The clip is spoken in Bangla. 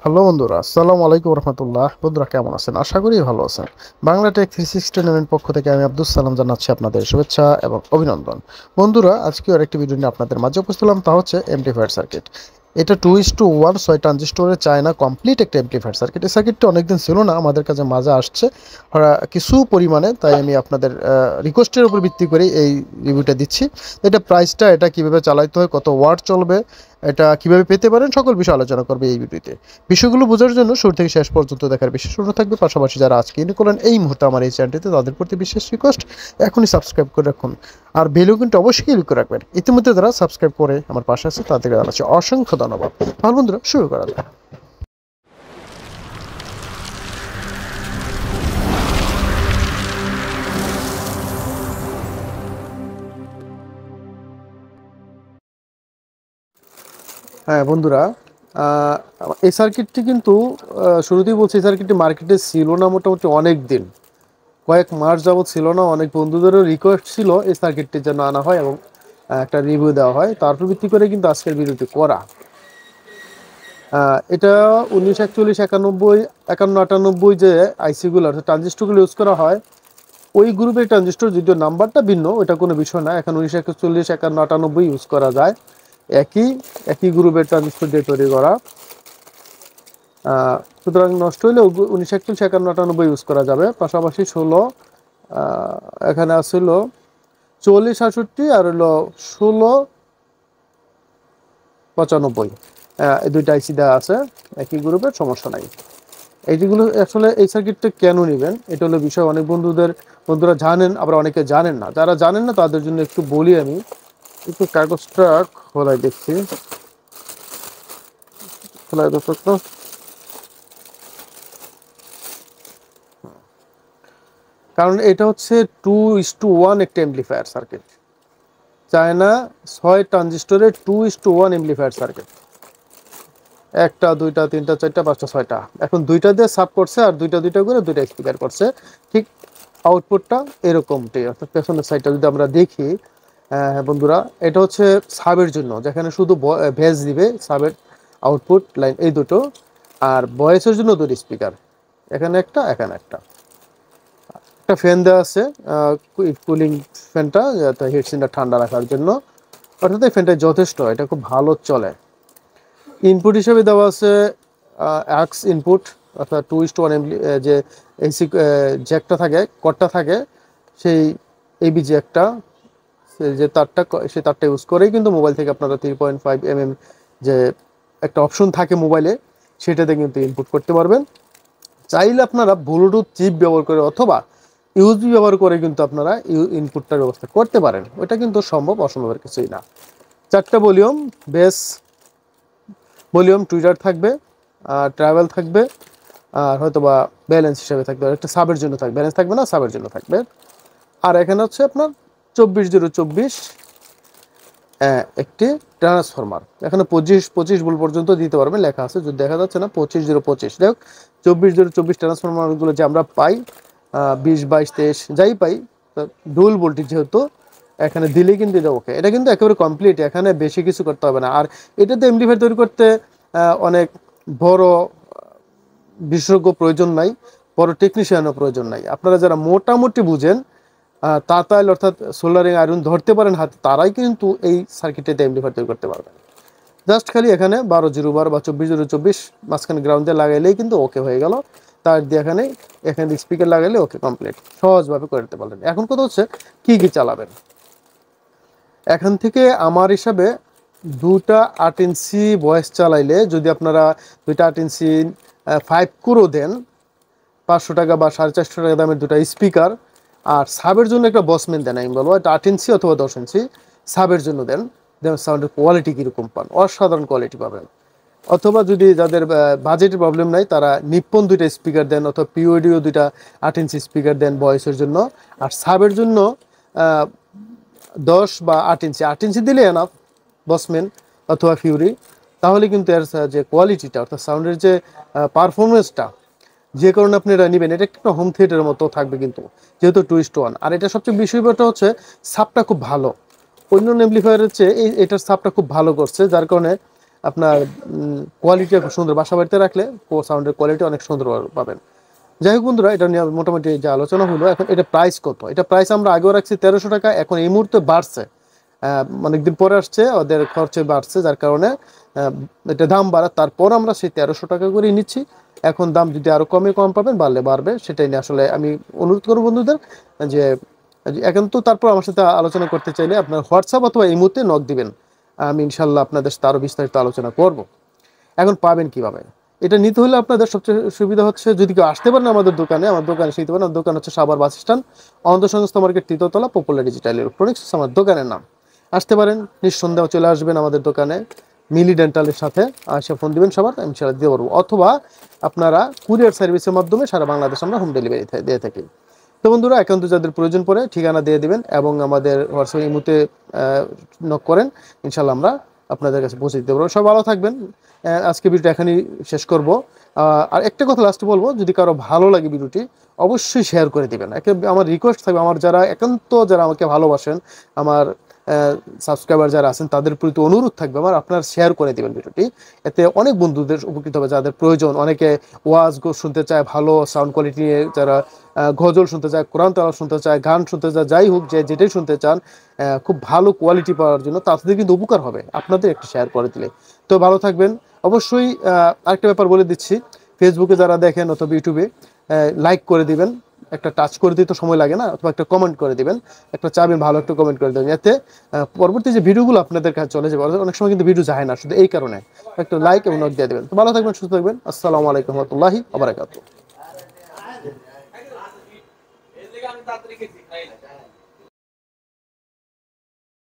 হ্যালো বন্ধুরা, আসসালামু আলাইকুম রহমতুল্লাহ। বন্ধুরা কেমন আছেন? আশা করি ভালো আছেন। বাংলা টেক 369 পক্ষ থেকে আমি আব্দুল সালাম জানাচ্ছি আপনাদের শুভেচ্ছা এবং অভিনন্দন। বন্ধুরা, আজকে আরেকটি ভিডিও নিয়ে আপনাদের মাঝে উপস্থিত হলাম, তা হচ্ছে এমপ্লিফায়ার সার্কিট। এটা 2:1 6 ট্রানজিস্টরের চায়না কমপ্লিট একটা এমপ্লিফায়ার সার্কিট। এই সার্কিটটা অনেকদিন ছিল না, আমাদের কাছে মাঝে আসছে কিছু পরিমাণে, তাই আমি আপনাদের রিকোয়েস্টের উপর ভিত্তি করে এই রিভিউটা দিচ্ছি। এটা প্রাইসটা, এটা কিভাবে চালাইতে হয়, কত ওয়াট চলবে, এটা কিভাবে পেতে পারেন, সকল বিষয় আলোচনা করবে এই ভিডিওতে। বিষয়গুলো বোঝার জন্য শুরু থেকে শেষ পর্যন্ত দেখার বিশেষ অনুরোধ থাকবে। পাশাপাশি যারা আজকে ইনি করলেন এই মুহূর্তে আমার এই চ্যানেলটিতে, তাদের প্রতি বিশেষ রিকোয়েস্ট, এখনই সাবস্ক্রাইব করে রাখুন। আর বেলও কিন্তু অবশ্যই ক্লিক করে রাখবেন। ইতিমধ্যে যারা সাবস্ক্রাইব করে আমার পাশে আছে তাদেরকে জানাচ্ছি অসংখ্য ধন্যবাদ। ভালো বন্ধুরা, শুরু করা যাক। হ্যাঁ বন্ধুরা, আহ, এই সার্কিটটি কিন্তু শুরুতেই বলছি, এই সার্কিটটি মার্কেটে ছিল না মোটামুটি অনেক দিন, কয়েক মাস যাবত ছিল না। অনেক বন্ধুদেরও রিকোয়েস্ট ছিল এই সার্কিটটি যেন আনা হয় এবং একটা রিভিউ দেওয়া হয়। তার উপর ভিত্তি করে কিন্তু আজকের ভিডিওটি করা। এটা 1941 91 51 98 যে আইসিগুলো অর্থাৎ ট্রানজিস্টরগুলো ইউজ করা হয়, ওই গ্রুপের ট্রানজিস্টর, যদিও নাম্বারটা ভিন্ন, ওটা কোনো বিষয় না। এখন 1941 51 98 ইউজ করা যায়, একই একই গ্রুপের ট্রানজিস্টর দিয়ে তৈরি করা। সুতরাং নষ্ট হলে 1941 51 98 ইউজ করা যাবে। পাশাপাশি 16 এখানে আসছিল 40 68 আর হলো 16 95, এই দুইটা আইসি দেওয়া আছে, একই গ্রুপের, সমস্যা নাই। এই যেগুলো আসলে এই সার্কিটটা কেন নেবেন, এটা হলো বিষয়। অনেক বন্ধুরা জানেন, আবার অনেকে জানেন না। যারা জানেন না তাদের জন্য একটু বলি আমি। একটু কাগজটা খোলাই দেখছি, খোলাই দেখো তো। কারণ এটা হচ্ছে 2:1 একটা amplifier circuit, China 6 ট্রানজিস্টরের 2:1 amplifier circuit. একটা, দুইটা, তিনটা, চারটা, পাঁচটা, ছয়টা, এখন দুইটা দিয়ে সাব করছে আর দুইটা দুইটা করে দুইটা স্পিকার করছে। ঠিক আউটপুটটা এরকমটি, অর্থাৎ পেছনের সাইডটা যদি আমরা দেখি, বন্ধুরা, এটা হচ্ছে সাবের জন্য, যেখানে শুধু ভেজ দিবে, সাবের আউটপুট লাইন এই দুটো। আর ভয়েসের জন্য দুটো স্পিকার, এখানে একটা, এখানে একটা। একটা ফ্যান দেওয়া আছে, কুলিং ফ্যানটা, যাতে হিটসিনটা ঠান্ডা রাখার জন্য। অর্থাৎ এই ফ্যানটা যথেষ্ট, এটা খুব ভালো চলে। ইনপুট হিসেবে দেওয়া আছে অ্যাক্স ইনপুট, অর্থাৎ 2:1 যে এসি জ্যাকটা থাকে, কর্ডটা থাকে, সেই এবি জ্যাকটা, যে তারটা, সেই তারটা ইউজ করেই কিন্তু মোবাইল থেকে আপনারা 3.5 mm যে একটা অপশন থাকে মোবাইলে, সেটাতে কিন্তু ইনপুট করতে পারবেন। চাইলে আপনারা ব্লুটুথ চিপ ব্যবহার করে অথবা ইউএসবি ব্যবহার করে কিন্তু আপনারা ইনপুটটার ব্যবস্থা করতে পারেন। ওটা কিন্তু সম্ভব, অসম্ভবের কিছুই না। 4টা ভলিউম, বেস ভলিউম, টুইটার থাকবে, ট্রাভেল থাকবে, আর হয়তো বা ব্যালেন্স হিসেবে থাকবে, একটা সাবের জন্য থাকবে, ব্যালেন্স থাকবে না, সাবের জন্য থাকবে। আর এখানে হচ্ছে আপনার 24 একটি ট্রান্সফরমার। এখানে 25 ভোল্ট পর্যন্ত দিতে পারবেন, লেখা আছে, যদি দেখা যাচ্ছে না, 25 দেখ 24 ট্রান্সফরমারগুলো যে আমরা পাই, 20 22 23 যাই পাই, ডুয়াল ভোল্টেজ যেহেতু, এখানে দিলেই কিন্তু এটা ওকে। এটা কিন্তু একেবারে কমপ্লিট, এখানে বেশি কিছু করতে হবে না। আর এটাতে এমপ্লিফায়ার তৈরি করতে অনেক বড় বিশেষজ্ঞ প্রয়োজন নাই, বড় টেকনিশিয়ানও প্রয়োজন নাই। আপনারা যারা মোটামুটি বুঝেন, তাতাইল অর্থাৎ সোল্ডারিং আয়রন ধরতে পারেন হাতে, তারাই কিন্তু এই সার্কিটেতে এমপ্লিফায়ার তৈরি করতে পারবেন। জাস্ট খালি এখানে 12 0 12 বা 24 0 24 মাঝখানে গ্রাউন্ড দিয়ে লাগাইলেই কিন্তু ওকে হয়ে গেল। তার দিয়ে এখানে স্পিকার লাগাইলে ওকে কমপ্লিট, সহজভাবে করে দিতে পারলেন। এখন কথা হচ্ছে কি কি চালাবেন। এখান থেকে আমার হিসাবে দুটা 8 ইঞ্চি ভয়েস চালাইলে, যদি আপনারা দুইটা 8 ইঞ্চি 5 কুরো দেন, 500 টাকা বা 450 টাকা দামের দুটা স্পিকার, আর সাবের জন্য একটা বসম্যান দেন, আমি বলবো এটা 8 ইঞ্চি অথবা 10 ইঞ্চি সাবের জন্য দেন। দেন সাউন্ডের কোয়ালিটি কীরকম পান, অসাধারণ কোয়ালিটি পাবেন। অথবা যদি যাদের বাজেটের প্রবলেম নাই, তারা নিপ্পন দুইটা স্পিকার দেন, অথবা পিওডিও দুইটা 8 ইঞ্চি স্পিকার দেন ভয়েসের জন্য। আর সাবের জন্য 10 বা 8 ইঞ্চি, 8 ইঞ্চি দিলে এনাফ, বসম্যান অথবা ফিউরি। তাহলে কিন্তু এর যে কোয়ালিটিটা, অর্থাৎ সাউন্ডের যে পারফরমেন্সটা, যে কারণে আপনি এটা নেবেন, এটা একটা হোম থিয়েটারের মতো থাকবে কিন্তু, যেহেতু 2:1। আর এটা সবচেয়ে বিষয়টা হচ্ছে সাবটা খুব ভালো, অন্য এমপ্লিফায়ারের চেয়ে এটার সাবটা খুব ভালো করছে, যার কারণে আপনার কোয়ালিটি খুব সুন্দর, বাসা বাড়িতে রাখলে সাউন্ডের কোয়ালিটি অনেক সুন্দর পাবেন। যাই হোক বন্ধুরা, এটা নিয়ে মোটামুটি যে আলোচনা হলো, এখন এটা প্রাইস কত? এটা প্রাইস আমরা আগেও রাখছি 1300 টাকা, এখন এই মুহূর্তে বাড়ছে, অনেকদিন পরে আসছে, ওদের খরচে বাড়ছে, যার কারণে এটা দাম বাড়া, তারপর আমরা সেই 1300 টাকা করে নিচ্ছি। এখন দাম যদি আরো কম পাবেন, বাড়লে বাড়বে, সেটাই নিয়ে আসলে আমি অনুরোধ করবো বন্ধুদের যে এখন তো তারপর আমার সাথে আলোচনা করতে চাইলে আপনার হোয়াটসঅ্যাপ অথবা এই মুহূর্তে নক দিবেন, আমি ইনশাল্লাহ আপনাদের সাথে আরো বিস্তারিত আলোচনা করব। এখন পাবেন কিভাবে? এটা নিতে হলে আপনাদের সবচেয়ে সুবিধা হচ্ছে, যদি কেউ আসতে পারেন আমাদের দোকানে, আমার দোকানে শিখতে পারেন। আমার দোকান হচ্ছে সাভার বাস স্ট্যান্ড, অন্ধ সংস্থা মার্কেট, তৃতীয়তলা, পপুলার ডিজিটাল ইলেকট্রনিক্স আমার দোকানের নাম। আসতে পারেন, নিঃসন্দেহে চলে আসবেন আমাদের দোকানে, মিলি ডেন্টালের সাথে আসে ফোন দিবেন সবার, আমি সেটা দিতে পারবো। অথবা আপনারা কুরিয়ার সার্ভিসের মাধ্যমে সারা বাংলাদেশ আমরা হোম ডেলিভারি দিয়ে থাকি। তো বন্ধুরা, একান্ত যাদের প্রয়োজন পড়ে ঠিকানা দিয়ে দিবেন এবং আমাদের হোয়াটসঅ্যাপ ইমোতে নক করেন, ইনশাল্লাহ আমরা আপনাদের কাছে পৌঁছে দিতে পারবো। সব ভালো থাকবেন। আজকে ভিডিওটা এখানেই শেষ করব। আর একটা কথা লাস্টে বলবো, যদি কারো ভালো লাগে ভিডিওটি অবশ্যই শেয়ার করে দিবেন। আমার রিকোয়েস্ট থাকবে, আমার যারা একান্ত যারা আমাকে ভালোবাসেন, আমার সাবস্ক্রাইবার যারা আছেন, তাদের প্রতি অনুরোধ থাকবে আমার, আপনার শেয়ার করে দিবেন ভিডিওটি। এতে অনেক বন্ধুদের উপকৃত হবে, যাদের প্রয়োজন। অনেকে ওয়াজ শুনতে চায় ভালো সাউন্ড কোয়ালিটি নিয়ে, যারা গজল শুনতে চায়, কোরআন তেলাওয়াত শুনতে চায়, গান শুনতে চায়, যাই হোক, যেটাই শুনতে চান খুব ভালো কোয়ালিটি পাওয়ার জন্য, তাদের কিন্তু উপকার হবে আপনাদের একটা শেয়ার করে দিলে। তো ভালো থাকবেন। অবশ্যই আরেকটা ব্যাপার বলে দিচ্ছি, ফেসবুকে যারা দেখেন অথবা ইউটিউবে, লাইক করে দিবেন, একটা টাচ করে দিতে সময় লাগে না, অথবা একটা কমেন্ট করে দিবেন, একটা চাবেন ভালো একটা কমেন্ট করে দেবেন, এতে পরবর্তী যে ভিডিওগুলো আপনাদের কাছে চলে যাবে, অনেক সময় কিন্তু ভিডিও যায় না, শুধু এই কারণে একটা লাইক এবং নোট দিয়ে দেবেন। তো ভালো থাকবেন, সুস্থ থাকবেন। আসসালামু আলাইকুম রহমতুল্লাহি ওয়া বারাকাতুহু।